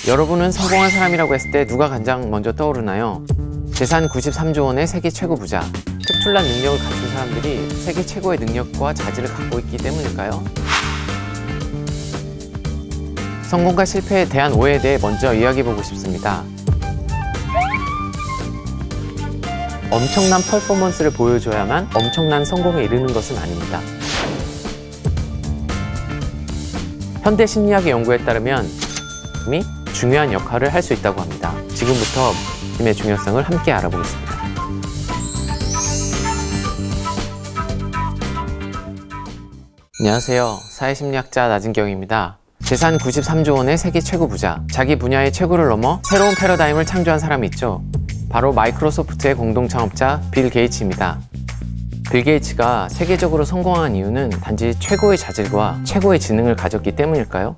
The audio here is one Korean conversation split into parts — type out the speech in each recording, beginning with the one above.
여러분은 성공한 사람이라고 했을 때 누가 가장 먼저 떠오르나요? 재산 93조 원의 세계 최고 부자, 특출난 능력을 갖춘 사람들이 세계 최고의 능력과 자질을 갖고 있기 때문일까요? 성공과 실패에 대한 오해에 대해 먼저 이야기해보고 싶습니다. 엄청난 퍼포먼스를 보여줘야만 엄청난 성공에 이르는 것은 아닙니다. 현대 심리학의 연구에 따르면 힘이 중요한 역할을 할 수 있다고 합니다. 지금부터 힘의 중요성을 함께 알아보겠습니다. 안녕하세요. 사회심리학자 나진경입니다. 재산 93조 원의 세계 최고 부자, 자기 분야의 최고를 넘어 새로운 패러다임을 창조한 사람이 있죠. 바로 마이크로소프트의 공동 창업자 빌 게이츠입니다. 빌 게이츠가 세계적으로 성공한 이유는 단지 최고의 자질과 최고의 지능을 가졌기 때문일까요?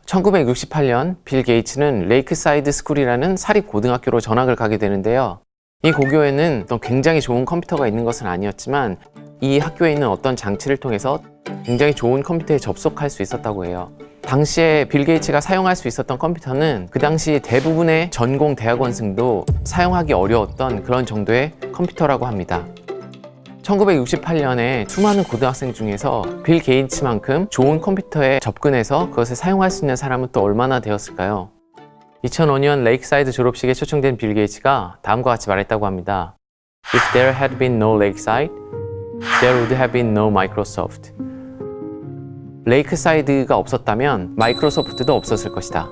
1968년 빌 게이츠는 레이크사이드 스쿨이라는 사립고등학교로 전학을 가게 되는데요. 이 고교에는 어떤 굉장히 좋은 컴퓨터가 있는 것은 아니었지만 이 학교에 있는 어떤 장치를 통해서 굉장히 좋은 컴퓨터에 접속할 수 있었다고 해요. 당시에 빌 게이츠가 사용할 수 있었던 컴퓨터는 그 당시 대부분의 전공 대학원생도 사용하기 어려웠던 그런 정도의 컴퓨터라고 합니다. 1968년에 수많은 고등학생 중에서 빌 게이츠만큼 좋은 컴퓨터에 접근해서 그것을 사용할 수 있는 사람은 또 얼마나 되었을까요? 2005년 레이크사이드 졸업식에 초청된 빌 게이츠가 다음과 같이 말했다고 합니다. If there had been no Lakeside, there would have been no Microsoft. 레이크사이드가 없었다면 마이크로소프트도 없었을 것이다.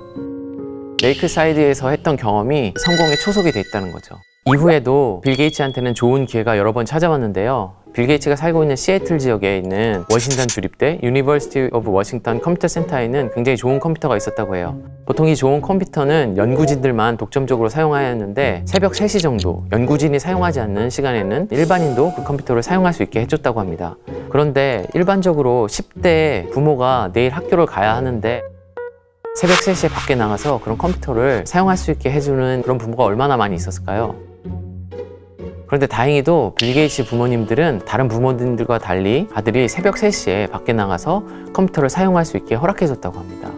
레이크사이드에서 했던 경험이 성공의 초석이 돼 있다는 거죠. 이후에도 빌 게이츠한테는 좋은 기회가 여러 번 찾아왔는데요. 빌 게이츠가 살고 있는 시애틀 지역에 있는 워싱턴 주립대 유니버시티 오브 워싱턴 컴퓨터 센터에는 굉장히 좋은 컴퓨터가 있었다고 해요. 보통 이 좋은 컴퓨터는 연구진들만 독점적으로 사용하였는데 새벽 3시 정도 연구진이 사용하지 않는 시간에는 일반인도 그 컴퓨터를 사용할 수 있게 해줬다고 합니다. 그런데 일반적으로 10대 부모가 내일 학교를 가야 하는데 새벽 3시에 밖에 나가서 그런 컴퓨터를 사용할 수 있게 해주는 그런 부모가 얼마나 많이 있었을까요? 그런데 다행히도 빌 게이츠 부모님들은 다른 부모님들과 달리 아들이 새벽 3시에 밖에 나가서 컴퓨터를 사용할 수 있게 허락해줬다고 합니다.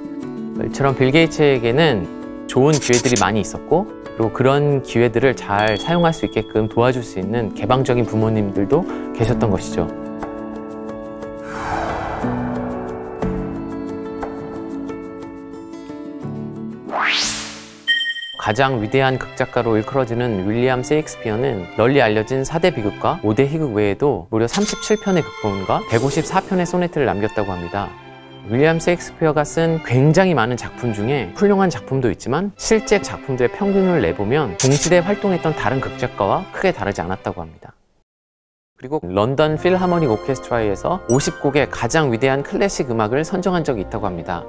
이처럼 빌 게이츠에게는 좋은 기회들이 많이 있었고 그리고 그런 기회들을 잘 사용할 수 있게끔 도와줄 수 있는 개방적인 부모님들도 계셨던 것이죠. 가장 위대한 극작가로 일컬어지는 윌리엄 셰익스피어는 널리 알려진 4대 비극과 5대 희극 외에도 무려 37편의 극본과 154편의 소네트를 남겼다고 합니다. 윌리엄 셰익스피어가 쓴 굉장히 많은 작품 중에 훌륭한 작품도 있지만 실제 작품들의 평균을 내보면 동시대에 활동했던 다른 극작가와 크게 다르지 않았다고 합니다. 그리고 런던 필하모닉 오케스트라에서 50곡의 가장 위대한 클래식 음악을 선정한 적이 있다고 합니다.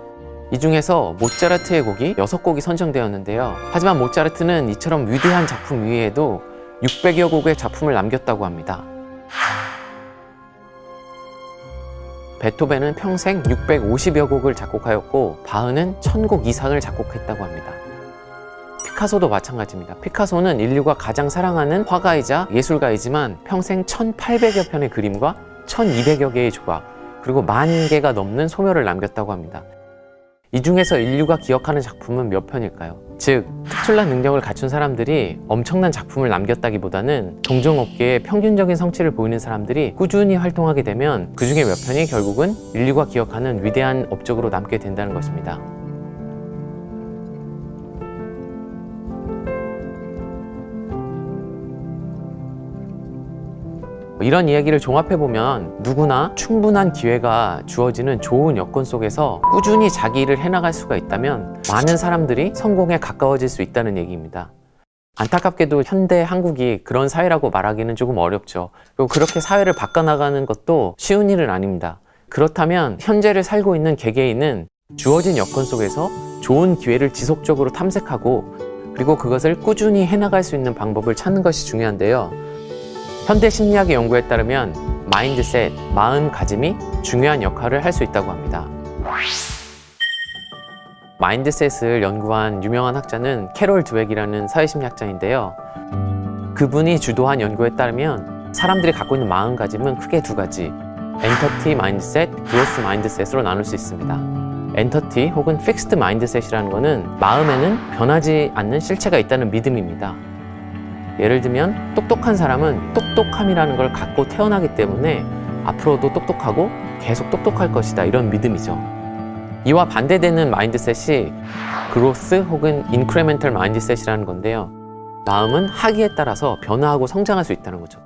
이 중에서 모차르트의 곡이 6곡이 선정되었는데요. 하지만 모차르트는 이처럼 위대한 작품 위에도 600여 곡의 작품을 남겼다고 합니다. 베토벤은 평생 650여 곡을 작곡하였고 바흐는 1000곡 이상을 작곡했다고 합니다. 피카소도 마찬가지입니다. 피카소는 인류가 가장 사랑하는 화가이자 예술가이지만 평생 1800여 편의 그림과 1200여 개의 조각 그리고 10,000개가 넘는 소묘를 남겼다고 합니다. 이 중에서 인류가 기억하는 작품은 몇 편일까요? 즉, 특출난 능력을 갖춘 사람들이 엄청난 작품을 남겼다기보다는 동종업계의 평균적인 성취를 보이는 사람들이 꾸준히 활동하게 되면 그 중에 몇 편이 결국은 인류가 기억하는 위대한 업적으로 남게 된다는 것입니다. 이런 이야기를 종합해보면 누구나 충분한 기회가 주어지는 좋은 여건 속에서 꾸준히 자기 일을 해나갈 수가 있다면 많은 사람들이 성공에 가까워질 수 있다는 얘기입니다. 안타깝게도 현대 한국이 그런 사회라고 말하기는 조금 어렵죠. 그리고 그렇게 사회를 바꿔나가는 것도 쉬운 일은 아닙니다. 그렇다면 현재를 살고 있는 개개인은 주어진 여건 속에서 좋은 기회를 지속적으로 탐색하고 그리고 그것을 꾸준히 해나갈 수 있는 방법을 찾는 것이 중요한데요. 현대 심리학의 연구에 따르면 마인드셋, 마음가짐이 중요한 역할을 할 수 있다고 합니다. 마인드셋을 연구한 유명한 학자는 캐롤 드웩이라는 사회심리학자인데요. 그분이 주도한 연구에 따르면 사람들이 갖고 있는 마음가짐은 크게 두 가지, 엔터티 마인드셋, 그로스 마인드셋으로 나눌 수 있습니다. 엔터티 혹은 픽스드 마인드셋이라는 것은 마음에는 변하지 않는 실체가 있다는 믿음입니다. 예를 들면 똑똑한 사람은 똑똑함이라는 걸 갖고 태어나기 때문에 앞으로도 똑똑하고 계속 똑똑할 것이다, 이런 믿음이죠. 이와 반대되는 마인드셋이 그로스 혹은 인크리멘털 마인드셋이라는 건데요. 마음은 하기에 따라서 변화하고 성장할 수 있다는 거죠.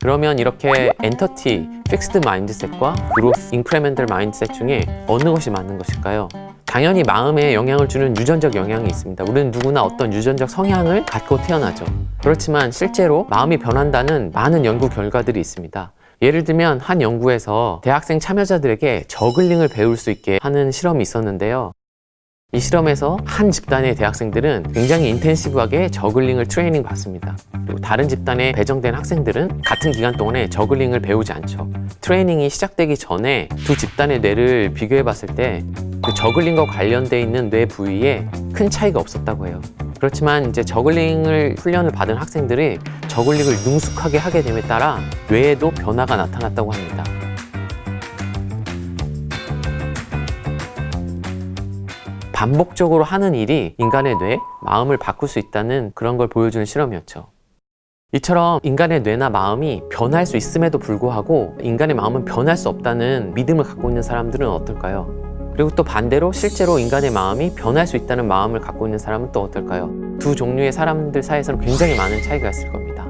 그러면 이렇게 엔터티, 픽스드 마인드셋과 그로스, 인크리멘털 마인드셋 중에 어느 것이 맞는 것일까요? 당연히 마음에 영향을 주는 유전적 영향이 있습니다. 우리는 누구나 어떤 유전적 성향을 갖고 태어나죠. 그렇지만 실제로 마음이 변한다는 많은 연구 결과들이 있습니다. 예를 들면 한 연구에서 대학생 참여자들에게 저글링을 배울 수 있게 하는 실험이 있었는데요. 이 실험에서 한 집단의 대학생들은 굉장히 인텐시브하게 저글링을 트레이닝 받습니다. 그리고 다른 집단에 배정된 학생들은 같은 기간 동안에 저글링을 배우지 않죠. 트레이닝이 시작되기 전에 두 집단의 뇌를 비교해 봤을 때 그 저글링과 관련돼 있는 뇌 부위에 큰 차이가 없었다고 해요. 그렇지만 이제 저글링을 훈련을 받은 학생들이 저글링을 능숙하게 하게 됨에 따라 뇌에도 변화가 나타났다고 합니다. 반복적으로 하는 일이 인간의 뇌, 마음을 바꿀 수 있다는 그런 걸 보여주는 실험이었죠. 이처럼 인간의 뇌나 마음이 변할 수 있음에도 불구하고 인간의 마음은 변할 수 없다는 믿음을 갖고 있는 사람들은 어떨까요? 그리고 또 반대로 실제로 인간의 마음이 변할 수 있다는 마음을 갖고 있는 사람은 또 어떨까요? 두 종류의 사람들 사이에서는 굉장히 많은 차이가 있을 겁니다.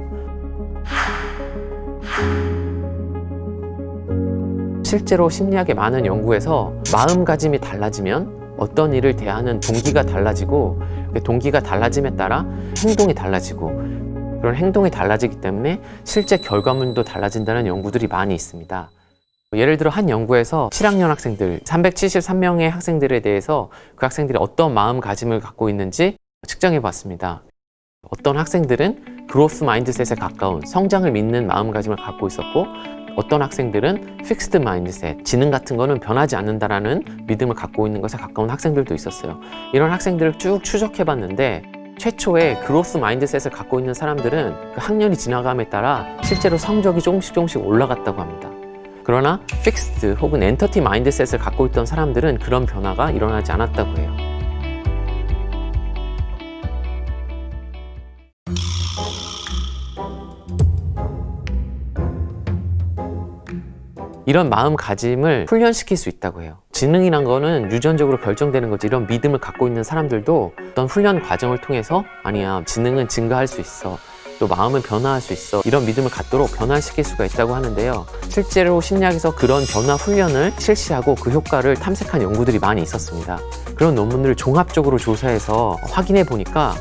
실제로 심리학의 많은 연구에서 마음가짐이 달라지면 어떤 일을 대하는 동기가 달라지고, 동기가 달라짐에 따라 행동이 달라지고, 그런 행동이 달라지기 때문에 실제 결과물도 달라진다는 연구들이 많이 있습니다. 예를 들어 한 연구에서 7학년 학생들 373명의 학생들에 대해서 그 학생들이 어떤 마음가짐을 갖고 있는지 측정해 봤습니다. 어떤 학생들은 그로스 마인드셋에 가까운 성장을 믿는 마음가짐을 갖고 있었고, 어떤 학생들은 픽스드 마인드셋, 지능 같은 거는 변하지 않는다라는 믿음을 갖고 있는 것에 가까운 학생들도 있었어요. 이런 학생들을 쭉 추적해 봤는데 최초에 그로스 마인드셋을 갖고 있는 사람들은 그 학년이 지나감에 따라 실제로 성적이 조금씩 올라갔다고 합니다. 그러나 픽스드 혹은 엔터티 마인드셋을 갖고 있던 사람들은 그런 변화가 일어나지 않았다고 해요. 이런 마음가짐을 훈련시킬 수 있다고 해요. 지능이란 거는 유전적으로 결정되는 거지, 이런 믿음을 갖고 있는 사람들도 어떤 훈련 과정을 통해서 아니야, 지능은 증가할 수 있어, 또 마음은 변화할 수 있어, 이런 믿음을 갖도록 변화시킬 수가 있다고 하는데요. 실제로 심리학에서 그런 변화 훈련을 실시하고 그 효과를 탐색한 연구들이 많이 있었습니다. 그런 논문들을 종합적으로 조사해서 확인해 보니까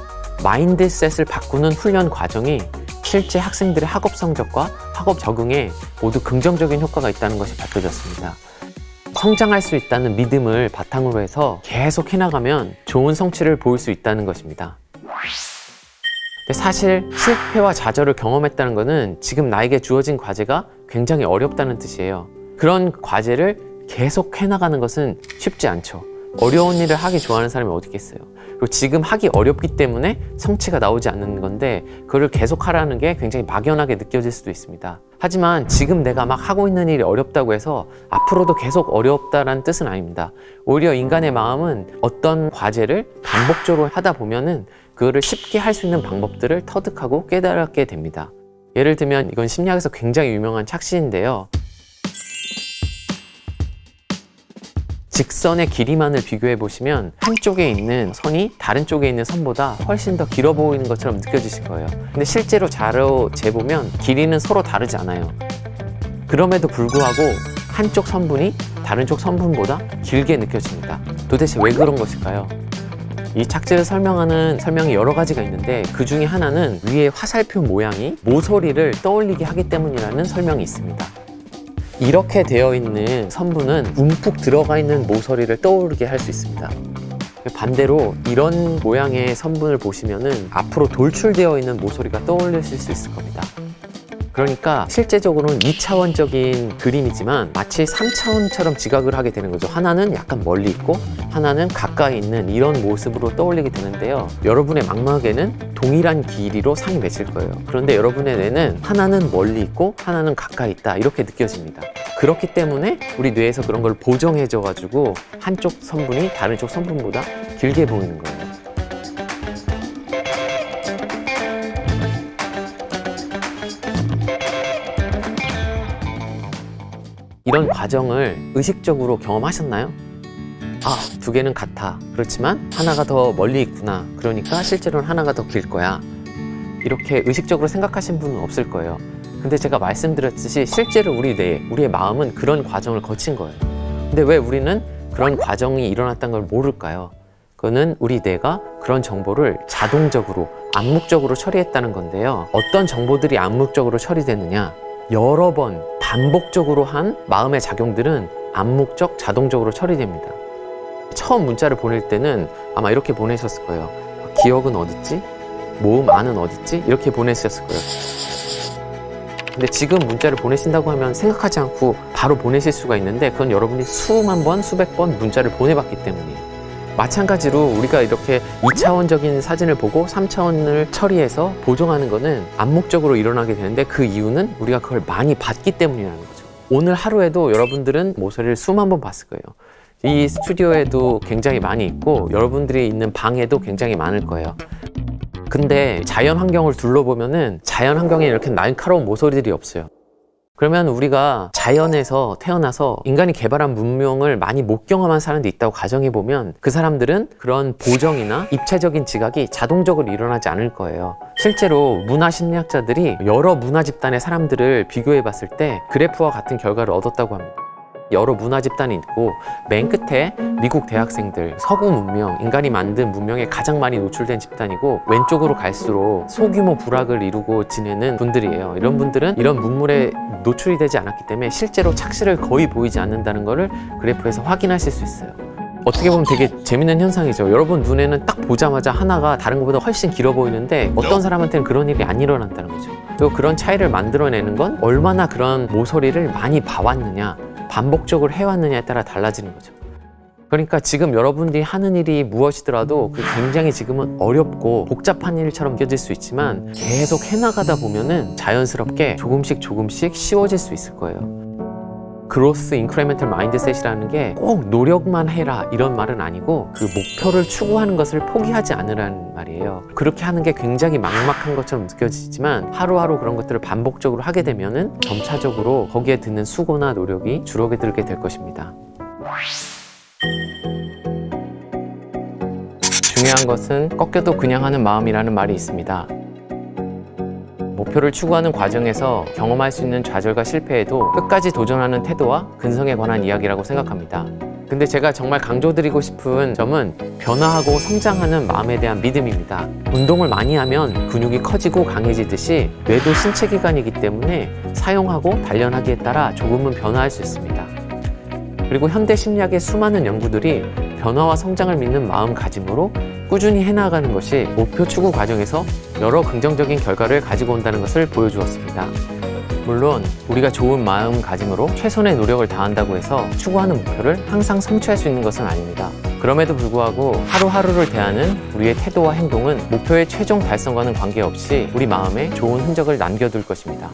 마인드셋을 바꾸는 훈련 과정이 실제 학생들의 학업 성적과 학업 적응에 모두 긍정적인 효과가 있다는 것이 밝혀졌습니다. 성장할 수 있다는 믿음을 바탕으로 해서 계속 해나가면 좋은 성취를 보일 수 있다는 것입니다. 근데 사실 실패와 좌절을 경험했다는 것은 지금 나에게 주어진 과제가 굉장히 어렵다는 뜻이에요. 그런 과제를 계속 해나가는 것은 쉽지 않죠. 어려운 일을 하기 좋아하는 사람이 어디 있겠어요. 그리고 지금 하기 어렵기 때문에 성취가 나오지 않는 건데 그걸 계속 하라는 게 굉장히 막연하게 느껴질 수도 있습니다. 하지만 지금 내가 막 하고 있는 일이 어렵다고 해서 앞으로도 계속 어렵다는 뜻은 아닙니다. 오히려 인간의 마음은 어떤 과제를 반복적으로 하다 보면은 그거를 쉽게 할 수 있는 방법들을 터득하고 깨달게 됩니다. 예를 들면 이건 심리학에서 굉장히 유명한 착시인데요. 직선의 길이만을 비교해 보시면 한쪽에 있는 선이 다른 쪽에 있는 선보다 훨씬 더 길어 보이는 것처럼 느껴지실 거예요. 근데 실제로 자료 재보면 길이는 서로 다르지 않아요. 그럼에도 불구하고 한쪽 선분이 다른 쪽 선분보다 길게 느껴집니다. 도대체 왜 그런 것일까요? 이 착지를 설명하는 설명이 여러 가지가 있는데 그 중에 하나는 위에 화살표 모양이 모서리를 떠올리게 하기 때문이라는 설명이 있습니다. 이렇게 되어 있는 선분은 움푹 들어가 있는 모서리를 떠오르게 할 수 있습니다. 반대로 이런 모양의 선분을 보시면은 앞으로 돌출되어 있는 모서리가 떠올리실 수 있을 겁니다. 그러니까 실제적으로는 2차원적인 그림이지만 마치 3차원처럼 지각을 하게 되는 거죠. 하나는 약간 멀리 있고 하나는 가까이 있는 이런 모습으로 떠올리게 되는데요. 여러분의 망막에는 동일한 길이로 상이 맺힐 거예요. 그런데 여러분의 뇌는 하나는 멀리 있고 하나는 가까이 있다 이렇게 느껴집니다. 그렇기 때문에 우리 뇌에서 그런 걸 보정해줘 가지고 한쪽 선분이 다른 쪽 선분보다 길게 보이는 거예요. 이런 과정을 의식적으로 경험하셨나요? 아, 두 개는 같아. 그렇지만 하나가 더 멀리 있구나. 그러니까 실제로는 하나가 더 길 거야. 이렇게 의식적으로 생각하신 분은 없을 거예요. 근데 제가 말씀드렸듯이 실제로 우리 뇌, 우리의 마음은 그런 과정을 거친 거예요. 근데 왜 우리는 그런 과정이 일어났다는 걸 모를까요? 그거는 우리 뇌가 그런 정보를 자동적으로, 암묵적으로 처리했다는 건데요. 어떤 정보들이 암묵적으로 처리되느냐? 여러 번 반복적으로 한 마음의 작용들은 암묵적, 자동적으로 처리됩니다. 처음 문자를 보낼 때는 아마 이렇게 보내셨을 거예요. 기억은 어딨지? 모음 안은 어딨지? 이렇게 보내셨을 거예요. 근데 지금 문자를 보내신다고 하면 생각하지 않고 바로 보내실 수가 있는데 그건 여러분이 수만 번, 수백 번 문자를 보내봤기 때문이에요. 마찬가지로 우리가 이렇게 2차원적인 사진을 보고 3차원을 처리해서 보정하는 거는 암묵적으로 일어나게 되는데 그 이유는 우리가 그걸 많이 봤기 때문이라는 거죠. 오늘 하루에도 여러분들은 모서리를 수만 번 봤을 거예요. 이 스튜디오에도 굉장히 많이 있고 여러분들이 있는 방에도 굉장히 많을 거예요. 근데 자연 환경을 둘러보면은 자연 환경에 이렇게 날카로운 모서리들이 없어요. 그러면 우리가 자연에서 태어나서 인간이 개발한 문명을 많이 못 경험한 사람들이 있다고 가정해보면 그 사람들은 그런 보정이나 입체적인 지각이 자동적으로 일어나지 않을 거예요. 실제로 문화심리학자들이 여러 문화 집단의 사람들을 비교해 봤을 때 그래프와 같은 결과를 얻었다고 합니다. 여러 문화 집단이 있고 맨 끝에 미국 대학생들, 서구 문명, 인간이 만든 문명에 가장 많이 노출된 집단이고 왼쪽으로 갈수록 소규모 부락을 이루고 지내는 분들이에요. 이런 분들은 이런 문물에 노출이 되지 않았기 때문에 실제로 착시를 거의 보이지 않는다는 것을 그래프에서 확인하실 수 있어요. 어떻게 보면 되게 재밌는 현상이죠. 여러분 눈에는 딱 보자마자 하나가 다른 것보다 훨씬 길어 보이는데 어떤 사람한테는 그런 일이 안 일어난다는 거죠. 그리고 그런 차이를 만들어내는 건 얼마나 그런 모서리를 많이 봐왔느냐, 반복적으로 해왔느냐에 따라 달라지는 거죠. 그러니까 지금 여러분들이 하는 일이 무엇이더라도 그 굉장히 지금은 어렵고 복잡한 일처럼 느껴질 수 있지만 계속 해나가다 보면은 자연스럽게 조금씩 쉬워질 수 있을 거예요. 그로스 인크리멘털 마인드셋이라는 게 꼭 노력만 해라 이런 말은 아니고 그 목표를 추구하는 것을 포기하지 않으라는 말이에요. 그렇게 하는 게 굉장히 막막한 것처럼 느껴지지만 하루하루 그런 것들을 반복적으로 하게 되면은 점차적으로 거기에 드는 수고나 노력이 줄어들게 될 것입니다. 중요한 것은 꺾여도 그냥 하는 마음이라는 말이 있습니다. 목표를 추구하는 과정에서 경험할 수 있는 좌절과 실패에도 끝까지 도전하는 태도와 근성에 관한 이야기라고 생각합니다. 근데 제가 정말 강조드리고 싶은 점은 변화하고 성장하는 마음에 대한 믿음입니다. 운동을 많이 하면 근육이 커지고 강해지듯이 뇌도 신체 기관이기 때문에 사용하고 단련하기에 따라 조금은 변화할 수 있습니다. 그리고 현대 심리학의 수많은 연구들이 변화와 성장을 믿는 마음가짐으로 꾸준히 해나가는 것이 목표 추구 과정에서 여러 긍정적인 결과를 가지고 온다는 것을 보여주었습니다. 물론 우리가 좋은 마음가짐으로 최선의 노력을 다한다고 해서 추구하는 목표를 항상 성취할 수 있는 것은 아닙니다. 그럼에도 불구하고 하루하루를 대하는 우리의 태도와 행동은 목표의 최종 달성과는 관계없이 우리 마음에 좋은 흔적을 남겨둘 것입니다.